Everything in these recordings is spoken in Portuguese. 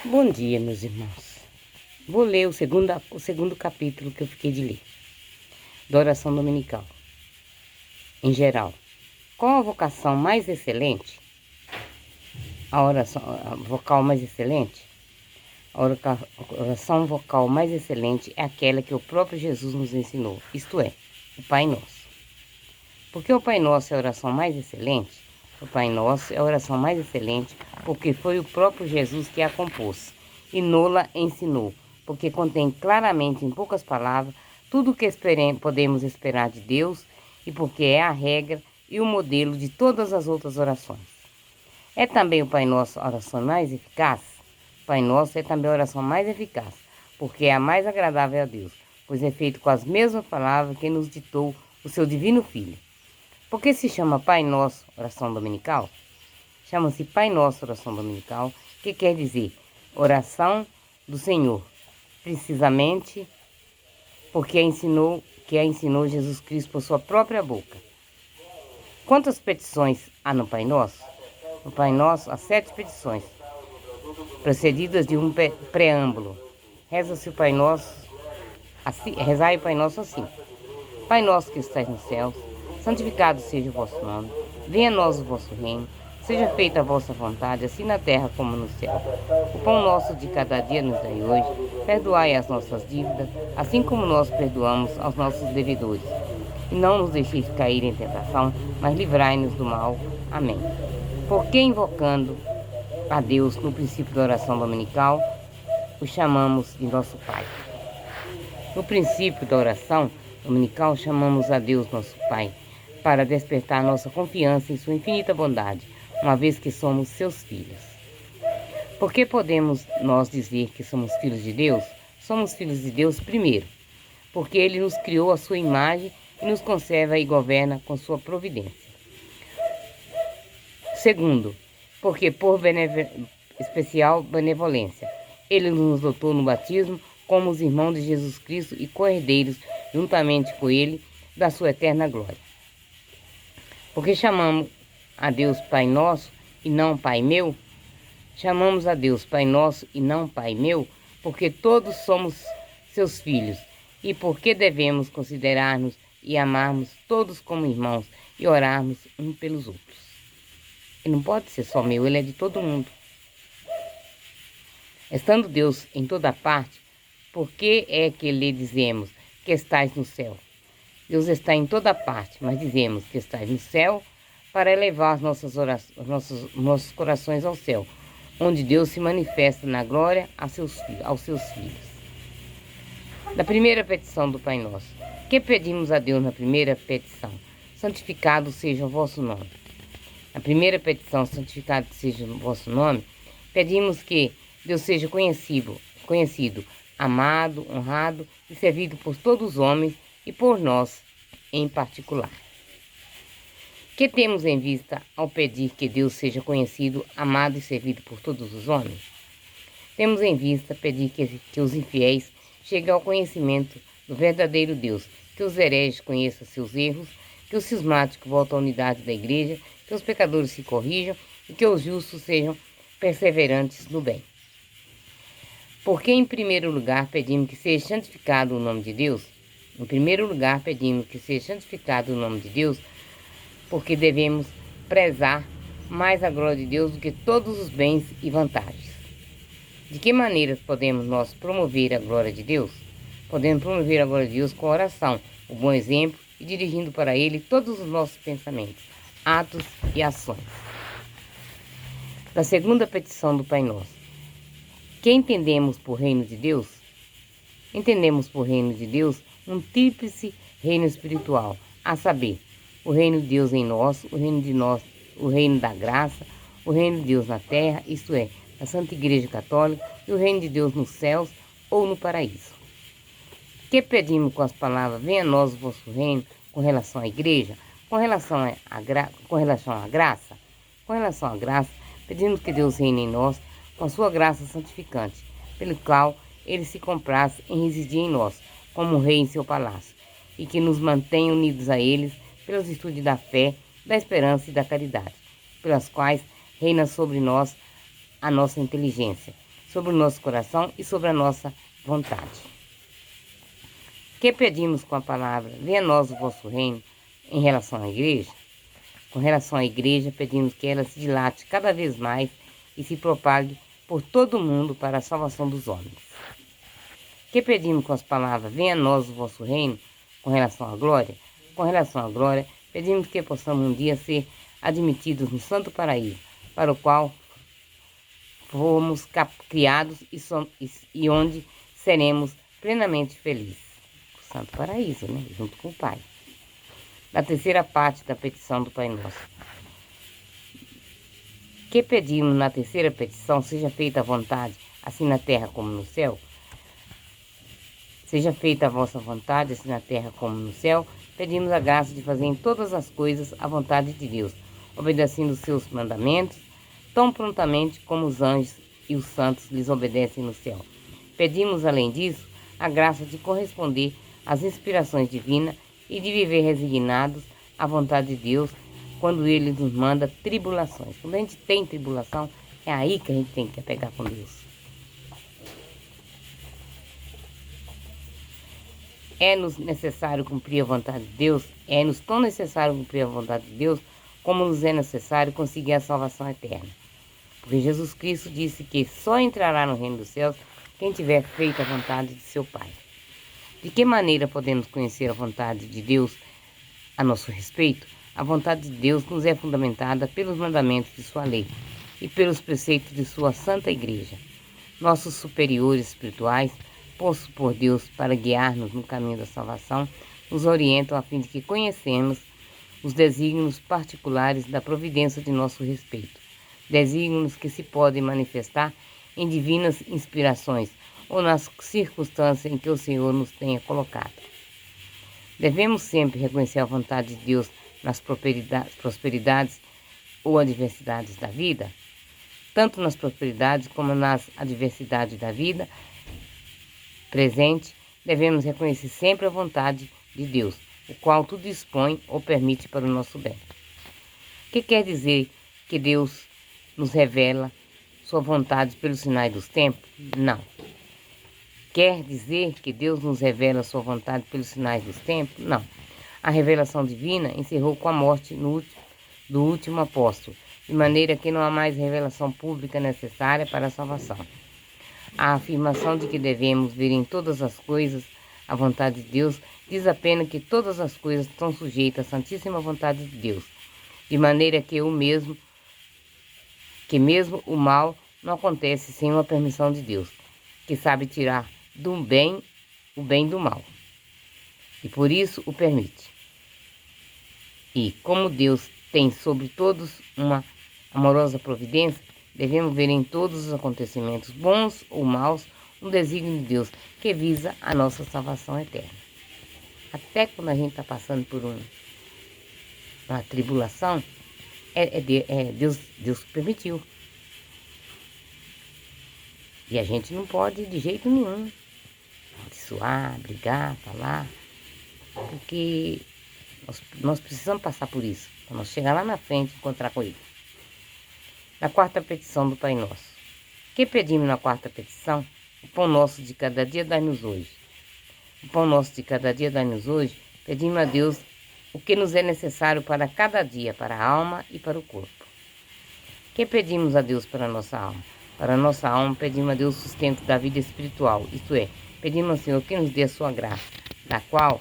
Bom dia, meus irmãos. Vou ler o segundo capítulo que eu fiquei de ler, da oração dominical. Em geral, qual a vocação mais excelente? A vocal mais excelente? A oração vocal mais excelente é aquela que o próprio Jesus nos ensinou, isto é, o Pai Nosso. Porque o Pai Nosso é a oração mais excelente? O Pai Nosso é a oração mais excelente porque foi o próprio Jesus que a compôs e nola ensinou, porque contém claramente, em poucas palavras, tudo o que podemos esperar de Deus e porque é a regra e o modelo de todas as outras orações. É também o Pai Nosso a oração mais eficaz? O Pai Nosso é também a oração mais eficaz, porque é a mais agradável a Deus, pois é feito com as mesmas palavras que nos ditou o seu divino Filho. Por que se chama Pai Nosso oração dominical? Chama-se Pai Nosso oração dominical, que quer dizer oração do Senhor, precisamente porque a ensinou Jesus Cristo por sua própria boca. Quantas petições há no Pai Nosso? No Pai Nosso há 7 petições, precedidas de um preâmbulo. Reza-se o Pai Nosso, rezai o Pai Nosso assim: Pai nosso que estais nos céus, santificado seja o vosso nome, venha a nós o vosso reino, seja feita a vossa vontade, assim na terra como no céu. O pão nosso de cada dia nos dai hoje, perdoai as nossas dívidas, assim como nós perdoamos aos nossos devedores. E não nos deixeis cair em tentação, mas livrai-nos do mal. Amém. Porque invocando a Deus no princípio da oração dominical, o chamamos de nosso Pai. No princípio da oração dominical, chamamos a Deus, nosso Pai, para despertar nossa confiança em sua infinita bondade, uma vez que somos seus filhos. Por que podemos nós dizer que somos filhos de Deus? Somos filhos de Deus primeiro, porque Ele nos criou à sua imagem e nos conserva e governa com sua providência. Segundo, porque por especial benevolência, Ele nos dotou no batismo como os irmãos de Jesus Cristo e co-herdeiros, juntamente com Ele, da sua eterna glória. Porque chamamos a Deus Pai Nosso e não Pai Meu? Chamamos a Deus Pai Nosso e não Pai Meu, porque todos somos seus filhos, e porque devemos considerar-nos e amarmos todos como irmãos e orarmos uns pelos outros. Ele não pode ser só meu, ele é de todo mundo. Estando Deus em toda parte, por que é que lhe dizemos que estais no céu? Deus está em toda parte, mas dizemos que estais no céu para elevar as nossos corações ao céu, onde Deus se manifesta na glória aos seus filhos. Da primeira petição do Pai Nosso, que pedimos a Deus na primeira petição? Santificado seja o vosso nome. Na primeira petição, santificado seja o vosso nome, pedimos que Deus seja conhecido, amado, honrado e servido por todos os homens e por nós em particular. Que temos em vista ao pedir que Deus seja conhecido, amado e servido por todos os homens? Temos em vista pedir que os infiéis cheguem ao conhecimento do verdadeiro Deus, que os hereges conheçam seus erros, que os cismáticos voltem à unidade da igreja, que os pecadores se corrijam e que os justos sejam perseverantes no bem. Porque, em primeiro lugar, pedimos que seja santificado o nome de Deus? Em primeiro lugar, pedimos que seja santificado o nome de Deus, porque devemos prezar mais a glória de Deus do que todos os bens e vantagens. De que maneiras podemos nós promover a glória de Deus? Podemos promover a glória de Deus com a oração, o bom exemplo e dirigindo para Ele todos os nossos pensamentos, atos e ações. Da segunda petição do Pai Nosso. Que entendemos por reino de Deus? Entendemos por reino de Deus um tríplice reino espiritual, a saber, o reino de Deus em nós, o reino da graça, o reino de Deus na terra, isto é, a Santa Igreja Católica, e o reino de Deus nos céus ou no paraíso. Que pedimos com as palavras, venha a nós o vosso reino, com relação à igreja, com relação à graça? Com relação à graça, pedimos que Deus reine em nós com a sua graça santificante, pelo qual Ele se comprasse em residir em nós, como um rei em seu palácio, e que nos mantenha unidos a eles pelas virtudes da fé, da esperança e da caridade, pelas quais reina sobre nós a nossa inteligência, sobre o nosso coração e sobre a nossa vontade. Que pedimos com a palavra, venha a nós o vosso reino, em relação à igreja? Com relação à igreja, pedimos que ela se dilate cada vez mais e se propague por todo o mundo para a salvação dos homens. Que pedimos com as palavras, venha a nós o vosso reino, com relação à glória? Com relação à glória, pedimos que possamos um dia ser admitidos no santo paraíso, para o qual fomos criados e onde seremos plenamente felizes. O santo paraíso, né? Junto com o Pai. Na terceira parte da petição do Pai Nosso. Que pedimos na terceira petição, seja feita a vontade, assim na terra como no céu. Seja feita a vossa vontade, assim na terra como no céu. Pedimos a graça de fazer em todas as coisas a vontade de Deus, obedecendo os seus mandamentos, tão prontamente como os anjos e os santos lhes obedecem no céu. Pedimos, além disso, a graça de corresponder às inspirações divinas e de viver resignados à vontade de Deus quando Ele nos manda tribulações. Quando a gente tem tribulação, é aí que a gente tem que apegar com Deus. É-nos necessário cumprir a vontade de Deus, é-nos tão necessário cumprir a vontade de Deus, como nos é necessário conseguir a salvação eterna. Porque Jesus Cristo disse que só entrará no reino dos céus quem tiver feito a vontade de seu Pai. De que maneira podemos conhecer a vontade de Deus a nosso respeito? A vontade de Deus nos é fundamentada pelos mandamentos de sua lei e pelos preceitos de sua santa igreja. Nossos superiores espirituais, postos por Deus para guiar-nos no caminho da salvação, nos orientam a fim de que conhecemos os desígnios particulares da providência de nosso respeito. Desígnios que se podem manifestar em divinas inspirações ou nas circunstâncias em que o Senhor nos tenha colocado. Devemos sempre reconhecer a vontade de Deus nas prosperidades ou adversidades da vida, tanto nas prosperidades como nas adversidades da vida presente. Devemos reconhecer sempre a vontade de Deus, o qual tudo dispõe ou permite para o nosso bem. O que quer dizer que Deus nos revela sua vontade pelos sinais dos tempos? Não. Quer dizer que Deus nos revela sua vontade pelos sinais dos tempos? Não. A revelação divina encerrou com a morte do último apóstolo, de maneira que não há mais revelação pública necessária para a salvação. A afirmação de que devemos ver em todas as coisas a vontade de Deus diz apenas que todas as coisas estão sujeitas à santíssima vontade de Deus, de maneira que mesmo o mal não acontece sem uma permissão de Deus, que sabe tirar do bem o bem do mal, e por isso o permite. E como Deus tem sobre todos uma amorosa providência, devemos ver em todos os acontecimentos, bons ou maus, um desígnio de Deus que visa a nossa salvação eterna. Até quando a gente está passando por uma tribulação, Deus permitiu. E a gente não pode de jeito nenhum suar, brigar, falar, porque nós precisamos passar por isso, para nós chegar lá na frente e encontrar com Ele. Na quarta petição do Pai Nosso. Que pedimos na quarta petição? O pão nosso de cada dia dai-nos hoje. O pão nosso de cada dia dai-nos hoje. Pedimos a Deus o que nos é necessário para cada dia, para a alma e para o corpo. Que pedimos a Deus para a nossa alma? Para a nossa alma, pedimos a Deus o sustento da vida espiritual, isto é, pedimos ao Senhor que nos dê a sua graça, da qual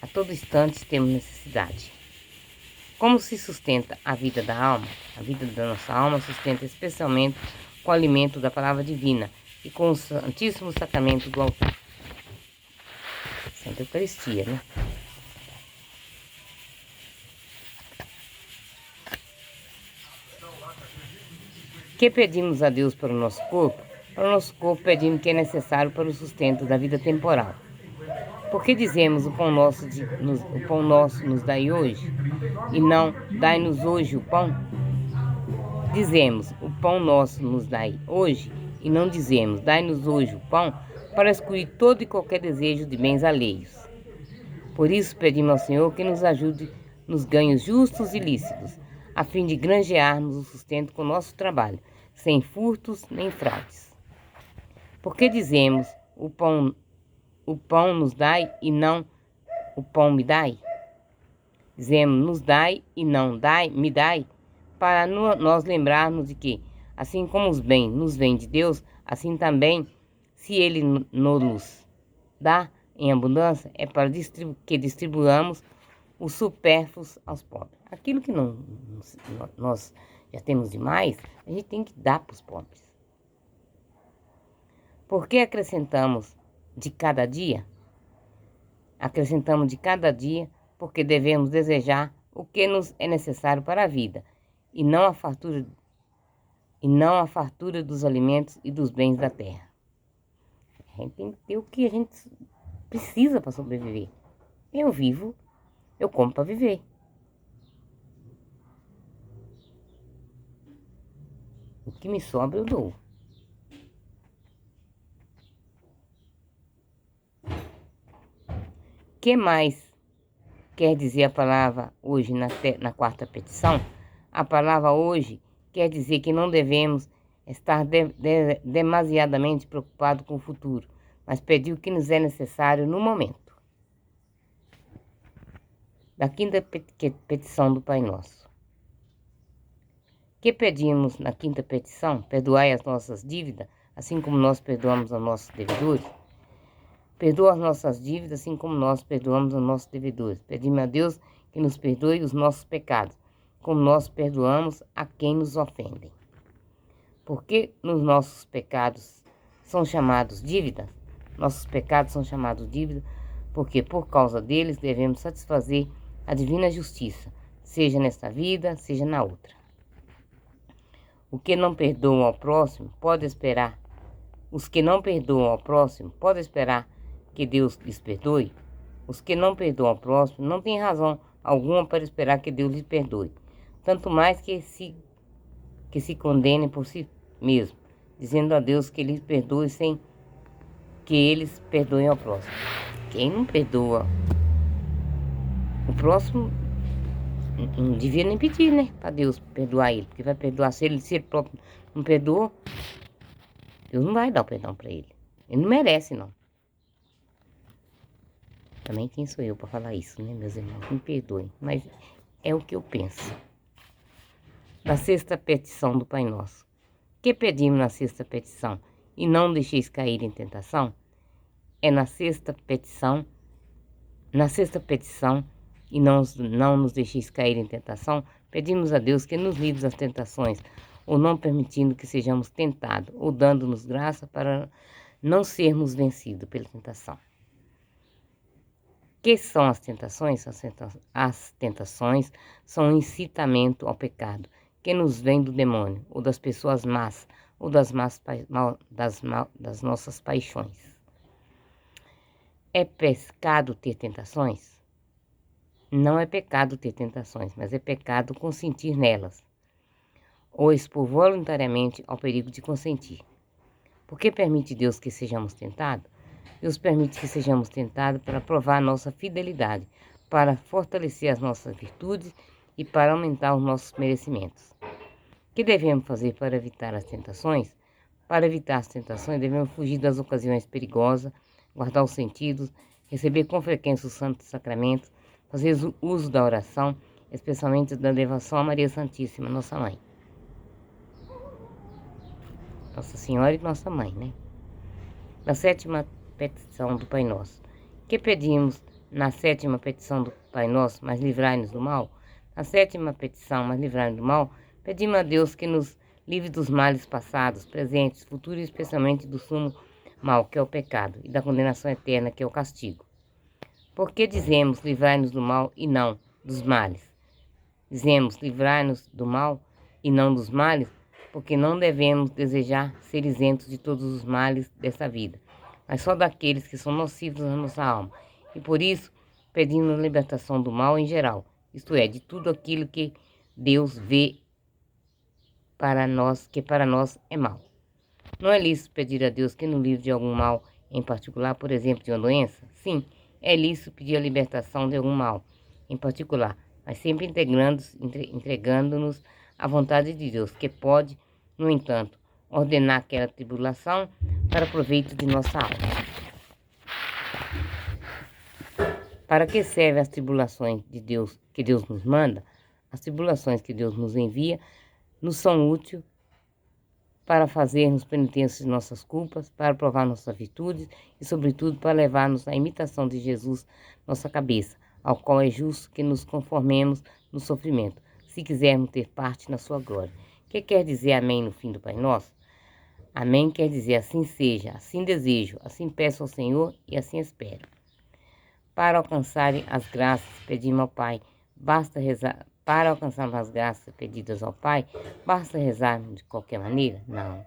a todo instante temos necessidade. Como se sustenta a vida da alma? A vida da nossa alma sustenta especialmente com o alimento da palavra divina e com o santíssimo sacramento do altar. Santa Eucaristia, né? Que pedimos a Deus para o nosso corpo? Para o nosso corpo pedimos o que é necessário para o sustento da vida temporal. Por que dizemos o pão nosso nos dai hoje, e não dai-nos hoje o pão? Dizemos o pão nosso nos dai hoje, e não dizemos dai-nos hoje o pão, para excluir todo e qualquer desejo de bens alheios. Por isso pedimos ao Senhor que nos ajude nos ganhos justos e lícitos, a fim de granjearmos o sustento com o nosso trabalho, sem furtos nem fraudes. Porque dizemos, o pão nos dai e não o pão me dai? Dizemos, nos dai e não me dai, para nós lembrarmos de que, assim como os bens nos vêm de Deus, assim também, se Ele nos dá em abundância, é para que distribuamos os supérfluos aos pobres. Aquilo que nós já temos demais, a gente tem que dar para os pobres. Por que acrescentamos de cada dia? Acrescentamos de cada dia porque devemos desejar o que nos é necessário para a vida, e não a fartura dos alimentos e dos bens da terra. A gente tem que ter o que a gente precisa para sobreviver. Eu vivo, eu como para viver. O que me sobra eu dou. O que mais quer dizer a palavra hoje na quarta petição? A palavra hoje quer dizer que não devemos estar demasiadamente preocupados com o futuro, mas pedir o que nos é necessário no momento. Da quinta petição do Pai Nosso. Que pedimos na quinta petição? Perdoai as nossas dívidas, assim como nós perdoamos aos nossos devedores. Perdoa as nossas dívidas, assim como nós perdoamos aos nossos devedores. Pedimos a Deus que nos perdoe os nossos pecados, como nós perdoamos a quem nos ofendem. Porque nos nossos pecados são chamados dívidas? Nossos pecados são chamados dívidas porque por causa deles devemos satisfazer a divina justiça, seja nesta vida, seja na outra. O que não perdoam ao próximo pode esperar. Os que não perdoam ao próximo podem esperar que Deus lhes perdoe? Os que não perdoam ao próximo não têm razão alguma para esperar que Deus lhes perdoe, tanto mais que se condenem por si mesmos, dizendo a Deus que lhes perdoe sem que eles perdoem ao próximo. Quem não perdoa o próximo não devia nem pedir, né, para Deus perdoar ele, porque vai perdoar se ele próprio não perdoou, Deus não vai dar o perdão para ele. Ele não merece, não. Também quem sou eu para falar isso, né, meus irmãos? Me perdoem, mas é o que eu penso. Da sexta petição do Pai Nosso. Que pedimos na sexta petição? E não deixeis cair em tentação? É na sexta petição, e não nos deixeis cair em tentação, pedimos a Deus que nos livre das tentações, ou não permitindo que sejamos tentados, ou dando-nos graça para não sermos vencidos pela tentação. Que são as tentações? As tentações são um incitamento ao pecado, que nos vem do demônio, ou das pessoas más, ou das nossas paixões. É pecado ter tentações? Não é pecado ter tentações, mas é pecado consentir nelas, ou expor voluntariamente ao perigo de consentir. Por que permite Deus que sejamos tentados? Deus permite que sejamos tentados para provar a nossa fidelidade, para fortalecer as nossas virtudes e para aumentar os nossos merecimentos. O que devemos fazer para evitar as tentações? Para evitar as tentações, devemos fugir das ocasiões perigosas, guardar os sentidos, receber com frequência os santos sacramentos, fazer uso da oração, especialmente da devoção a Maria Santíssima, nossa Mãe. Nossa Senhora e nossa Mãe, né? Da sétima petição do Pai Nosso. Que pedimos na sétima petição do Pai Nosso, mas livrai-nos do mal? Na sétima petição, mas livrai-nos do mal, pedimos a Deus que nos livre dos males passados, presentes, futuros e especialmente do sumo mal, que é o pecado, e da condenação eterna, que é o castigo. Por que dizemos livrai-nos do mal e não dos males? Dizemos livrai-nos do mal e não dos males, porque não devemos desejar ser isentos de todos os males dessa vida, mas só daqueles que são nocivos à nossa alma. E por isso pedimos a libertação do mal em geral, isto é, de tudo aquilo que Deus vê que para nós é mal. Não é lícito pedir a Deus que nos livre de algum mal em particular, por exemplo, de uma doença? Sim, é lícito pedir a libertação de algum mal em particular, mas sempre entregando-nos à vontade de Deus, que pode, no entanto, ordenar aquela tribulação para proveito de nossa alma. Para que servem as tribulações de Deus que Deus nos manda? As tribulações que Deus nos envia nos são úteis para fazermos penitência de nossas culpas, para provar nossas virtudes e, sobretudo, para levar-nos à imitação de Jesus, nossa cabeça, ao qual é justo que nos conformemos no sofrimento, se quisermos ter parte na sua glória. O que quer dizer amém no fim do Pai Nosso? Amém quer dizer assim seja, assim desejo, assim peço ao Senhor e assim espero. Para alcançarem as graças, pedimos ao Pai, basta rezar. Para alcançarmos as graças pedidas ao Pai, basta rezarmos de qualquer maneira? Não.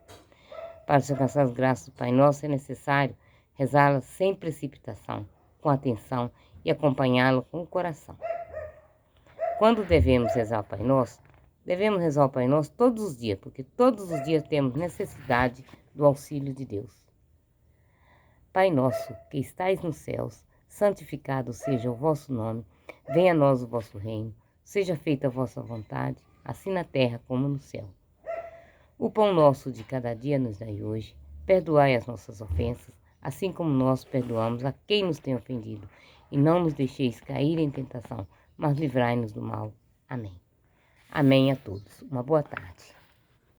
Para se alcançar as graças do Pai Nosso é necessário rezá-las sem precipitação, com atenção e acompanhá-lo com o coração. Quando devemos rezar o Pai Nosso? Devemos rezar o Pai Nosso todos os dias, porque todos os dias temos necessidade do auxílio de Deus. Pai nosso, que estais nos céus, santificado seja o vosso nome, venha a nós o vosso reino, seja feita a vossa vontade, assim na terra como no céu. O pão nosso de cada dia nos dai hoje, perdoai as nossas ofensas, assim como nós perdoamos a quem nos tem ofendido, e não nos deixeis cair em tentação, mas livrai-nos do mal. Amém. Amém a todos. Uma boa tarde.